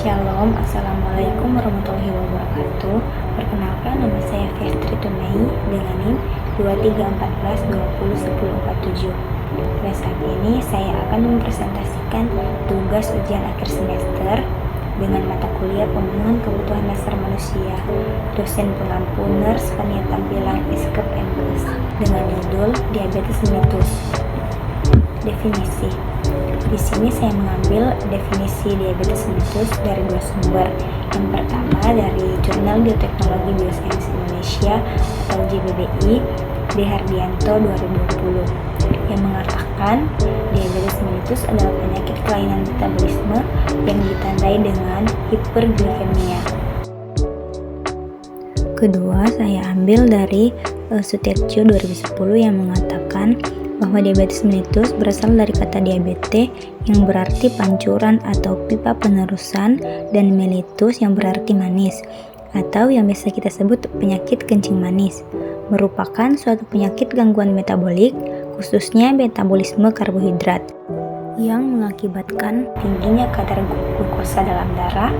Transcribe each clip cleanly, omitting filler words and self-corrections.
Shalom, Assalamualaikum warahmatullahi wabarakatuh. Perkenalkan, nama saya Festri Tumei dengan NIM 2314201047. Pada saat ini saya akan mempresentasikan tugas ujian akhir semester dengan mata kuliah pemenuhan kebutuhan dasar manusia, dosen pengampu Nurse Fania Tampilan Eskep MKes, dengan judul Diabetes Mellitus. Definisi. Di sini saya mengambil definisi diabetes mellitus dari dua sumber. Yang pertama dari Jurnal Bioteknologi Biosains Indonesia atau JBBI, D. Hardianto 2020, yang mengatakan diabetes mellitus adalah penyakit kelainan metabolisme yang ditandai dengan hiperglikemia. Kedua, saya ambil dari Sutetjo 2010 yang mengatakan bahwa diabetes mellitus berasal dari kata diabete yang berarti pancuran atau pipa penerusan dan mellitus yang berarti manis atau yang biasa kita sebut penyakit kencing manis, merupakan suatu penyakit gangguan metabolik khususnya metabolisme karbohidrat yang mengakibatkan tingginya kadar glukosa dalam darah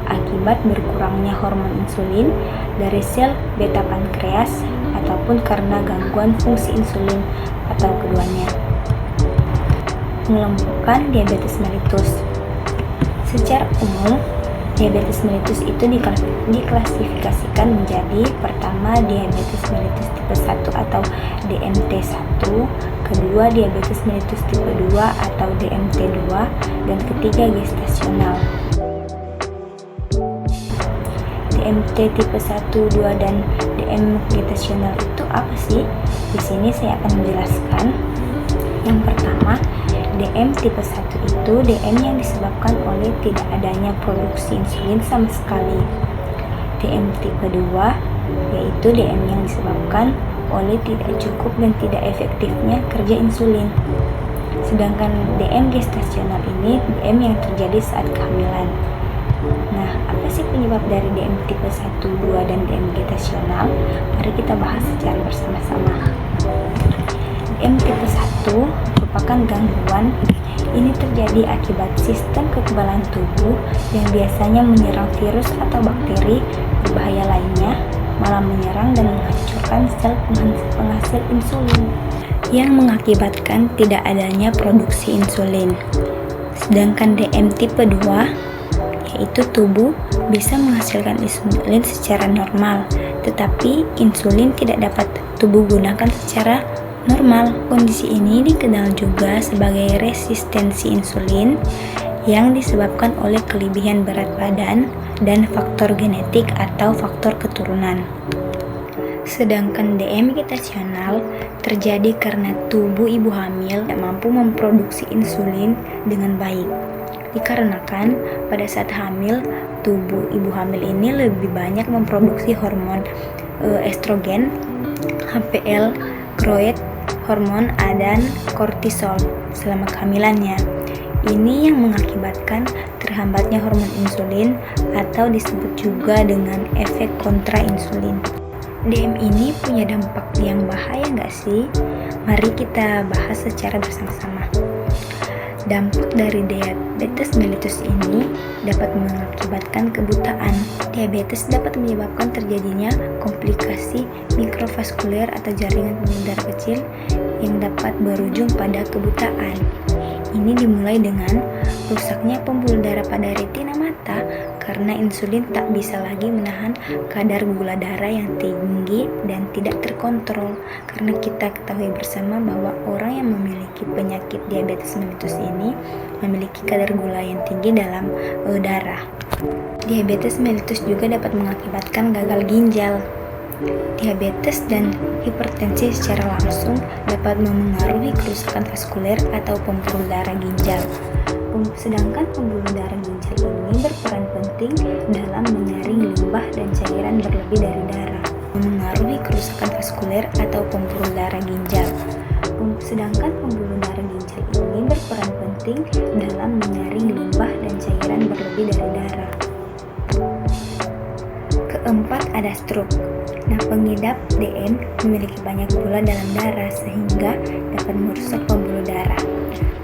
akibat berkurangnya hormon insulin dari sel beta pankreas ataupun karena gangguan fungsi insulin atau keduanya. Mengelompokkan diabetes mellitus. Secara umum, diabetes mellitus itu diklasifikasikan menjadi pertama diabetes mellitus tipe 1 atau DMT1, kedua diabetes mellitus tipe 2 atau DMT2, dan ketiga gestasional. DMT tipe 1, 2, dan DM gestasional itu apa sih? Di sini saya akan menjelaskan. Yang pertama, DM tipe 1 itu DM yang disebabkan oleh tidak adanya produksi insulin sama sekali. DM tipe 2 yaitu DM yang disebabkan oleh tidak cukup dan tidak efektifnya kerja insulin. Sedangkan DM gestasional ini DM yang terjadi saat kehamilan. Nah, apa sih penyebab dari DM tipe 1, 2, dan DM gestasional? Mari kita bahas secara bersama-sama. DM tipe 1 merupakan gangguan. Ini terjadi akibat sistem kekebalan tubuh yang biasanya menyerang virus atau bakteri berbahaya lainnya, malah menyerang dan menghancurkan sel penghasil insulin yang mengakibatkan tidak adanya produksi insulin. Sedangkan DM tipe 2 yaitu tubuh bisa menghasilkan insulin secara normal, tetapi insulin tidak dapat tubuh gunakan secara normal. Kondisi ini dikenal juga sebagai resistensi insulin yang disebabkan oleh kelebihan berat badan dan faktor genetik atau faktor keturunan. Sedangkan DM gestasional terjadi karena tubuh ibu hamil tidak mampu memproduksi insulin dengan baik. Dikarenakan pada saat hamil, tubuh ibu hamil ini lebih banyak memproduksi hormon estrogen, HPL, growth hormon, dan kortisol selama kehamilannya. Ini yang mengakibatkan terhambatnya hormon insulin atau disebut juga dengan efek kontra insulin. DM ini punya dampak yang bahaya nggak sih? Mari kita bahas secara bersama-sama. Dampak dari diabetes mellitus ini dapat mengakibatkan kebutaan. Diabetes dapat menyebabkan terjadinya komplikasi mikrovaskuler atau jaringan pembuluh darah kecil yang dapat berujung pada kebutaan. Ini dimulai dengan rusaknya pembuluh darah pada retina mata karena insulin tak bisa lagi menahan kadar gula darah yang tinggi dan tidak terkontrol. Karena kita ketahui bersama bahwa orang yang memiliki penyakit diabetes mellitus ini memiliki kadar gula yang tinggi dalam darah. Diabetes mellitus juga dapat mengakibatkan gagal ginjal. Diabetes dan hipertensi secara langsung dapat memengaruhi kerusakan vaskuler atau pembuluh darah ginjal. Sedangkan pembuluh darah ginjal ini berperan penting dalam menyaring limbah dan cairan berlebih dari darah, memengaruhi kerusakan vaskuler atau pembuluh darah ginjal. Sedangkan pembuluh darah ginjal ini berperan penting dalam menyaring limbah dan cairan berlebih dari darah. Keempat, ada stroke. Nah, pengidap DM memiliki banyak gula dalam darah sehingga dapat merusak pembuluh darah.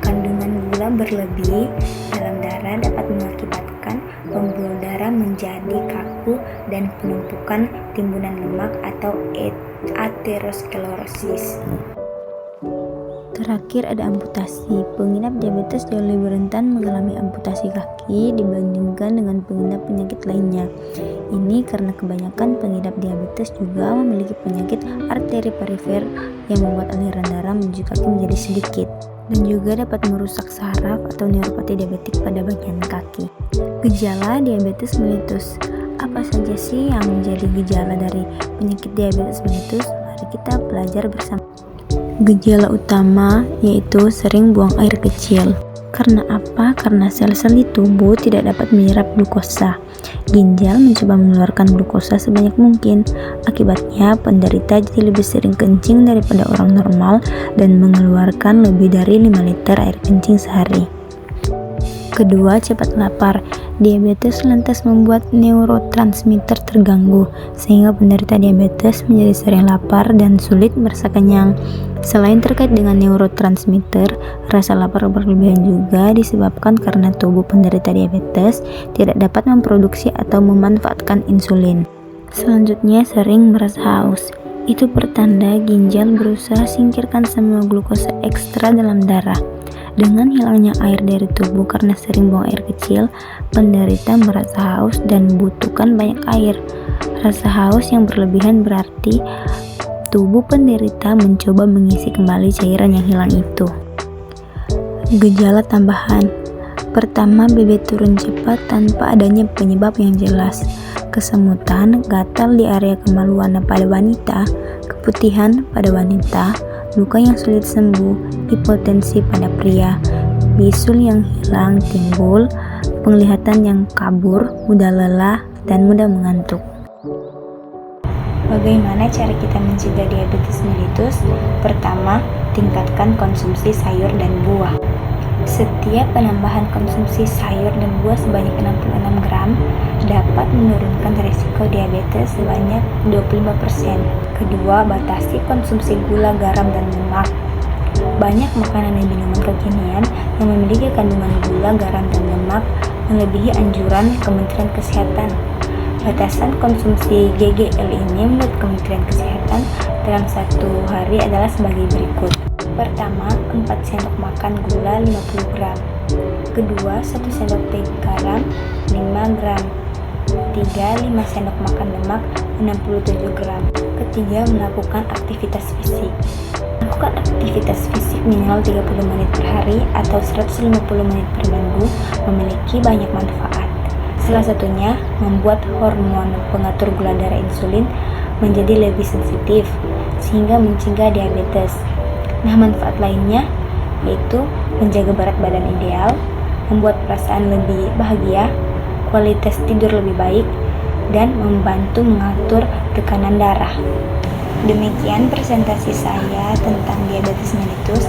Kandungan gula berlebih dalam darah dapat mengakibatkan pembuluh menjadi kaku dan penumpukan timbunan lemak atau aterosklerosis. Terakhir ada amputasi. Pengidap diabetes jauh lebih rentan mengalami amputasi kaki dibandingkan dengan pengidap penyakit lainnya. Ini karena kebanyakan pengidap diabetes juga memiliki penyakit arteri perifer yang membuat aliran darah menuju kaki menjadi sedikit dan juga dapat merusak saraf atau neuropati diabetik pada bagian kaki. Gejala diabetes mellitus. Apa saja sih yang menjadi gejala dari penyakit diabetes mellitus? Mari kita belajar bersama. Gejala utama yaitu sering buang air kecil. Karena apa? Karena sel-sel di tubuh tidak dapat menyerap glukosa. Ginjal mencoba mengeluarkan glukosa sebanyak mungkin. Akibatnya, penderita jadi lebih sering kencing daripada orang normal dan mengeluarkan lebih dari 5 liter air kencing sehari. Kedua, cepat lapar. Diabetes lantas membuat neurotransmitter terganggu, sehingga penderita diabetes menjadi sering lapar dan sulit merasa kenyang. Selain terkait dengan neurotransmitter, rasa lapar berlebihan juga disebabkan karena tubuh penderita diabetes tidak dapat memproduksi atau memanfaatkan insulin. Selanjutnya, sering merasa haus. Itu pertanda ginjal berusaha singkirkan semua glukosa ekstra dalam darah. Dengan hilangnya air dari tubuh karena sering buang air kecil, penderita merasa haus dan membutuhkan banyak air. Rasa haus yang berlebihan berarti tubuh penderita mencoba mengisi kembali cairan yang hilang itu. Gejala tambahan. Pertama, BB turun cepat tanpa adanya penyebab yang jelas. Kesemutan, gatal di area kemaluan pada wanita, keputihan pada wanita, luka yang sulit sembuh, hipotensi pada pria, bisul yang hilang timbul, penglihatan yang kabur, mudah lelah, dan mudah mengantuk. Bagaimana cara kita mencegah diabetes mellitus? Pertama, tingkatkan konsumsi sayur dan buah. Setiap penambahan konsumsi sayur dan buah sebanyak 66 gram dapat menurunkan risiko diabetes sebanyak 25%. Kedua, batasi konsumsi gula, garam, dan lemak. Banyak makanan dan minuman kekinian yang memiliki kandungan gula, garam, dan lemak melebihi anjuran Kementerian Kesehatan. Batasan konsumsi GGL ini menurut Kementerian Kesehatan dalam satu hari adalah sebagai berikut. Pertama, 4 sendok makan gula 50 gram. Kedua, 1 sendok teh garam 5 gram. 3, 5 sendok makan lemak 67 gram. Ketiga, melakukan aktivitas fisik. Melakukan aktivitas fisik minimal 30 menit per hari atau 150 menit per minggu memiliki banyak manfaat. Salah satunya membuat hormon pengatur gula darah insulin menjadi lebih sensitif sehingga mencegah diabetes. Nah, manfaat lainnya yaitu menjaga berat badan ideal, membuat perasaan lebih bahagia, kualitas tidur lebih baik, dan membantu mengatur tekanan darah. Demikian presentasi saya tentang diabetes mellitus,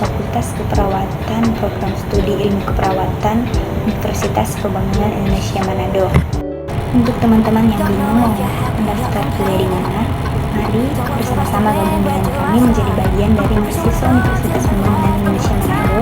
Fakultas Keperawatan Program Studi Ilmu Keperawatan Universitas Pembangunan Indonesia Manado. Untuk teman-teman yang bingung mau mendaftar kuliah di mana, mari bersama-sama gabung dengan kami menjadi bagian dari mahasiswa Universitas Pembangunan Indonesia Manado